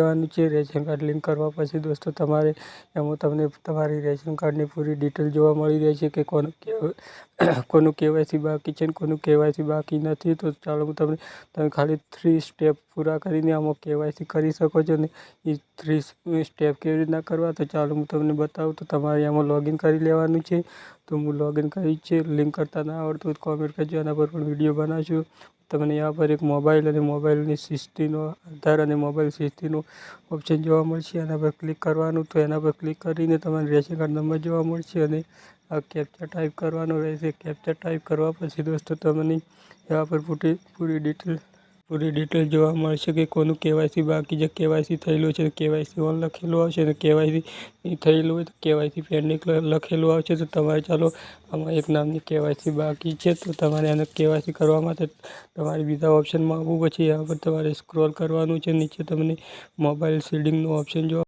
લેવાનું છે। Ration card link કરવા પછી દોસ્તો તમારે એમાં તમને તમારી રેશન કાર્ડની પૂરી ડિટેલ જોવા મળી રહેશે કે કોનું કેવાયસી બાકી છે ને કોનું કેવાયસી બાકી નથી। તો ચાલો હું તમે ખાલી 3 સ્ટેપ પૂરા કરીને આમાં કેવાયસી કરી શકો છો ને એ 3 સ્ટેપ કેવી રીતના કરવા તો ચાલો હું તમને બતાવું। તો તમારે આમાં લોગિન કરી લેવાનું છે। તો હું લોગિન કરી છે। લિંક કરતા ના આવડતું તો કોમેન્ટ કરજો, એના પર પણ વિડીયો બનાવશું। તમને यहाँ पर એક મોબાઈલ અને મોબાઈલની સિસ્ટીનો આધાર અને મોબાઈલ સિસ્ટીનો ઓપ્શન જોવા મળશે। એના પર ક્લિક કરવાનું। તો એના પર ક્લિક કરીને તમારે રેશન કાર્ડ નંબર જોવા મળશે અને આ કેપ્ચા ટાઈપ કરવાનો રહેશે। કેપ્ચા ટાઈપ કરવા પછી દોસ્તો તમને यहाँ પર પૂરી ડિટેલ જોવા મળશે કે કોનું કેવાયસી બાકી છે, કેવાયસી થયેલું છે, કેવાયસી ઓન લખેલું આવશે અને કેવાયસી નહીં થયેલું હોય તો કેવાયસી પેન્ડિંગ લખેલું આવશે। તો તમારે ચાલો આમાં એક નામની કેવાયસી બાકી છે તો તમારે એને કેવાયસી કરવા માટે તમારે બીજા ઓપ્શનમાં આવવું। પછી यहाँ પર તમારે સ્ક્રોલ કરવાનું છે। નીચે તમને મોબાઈલ શેડિંગનું ઓપ્શન જોવા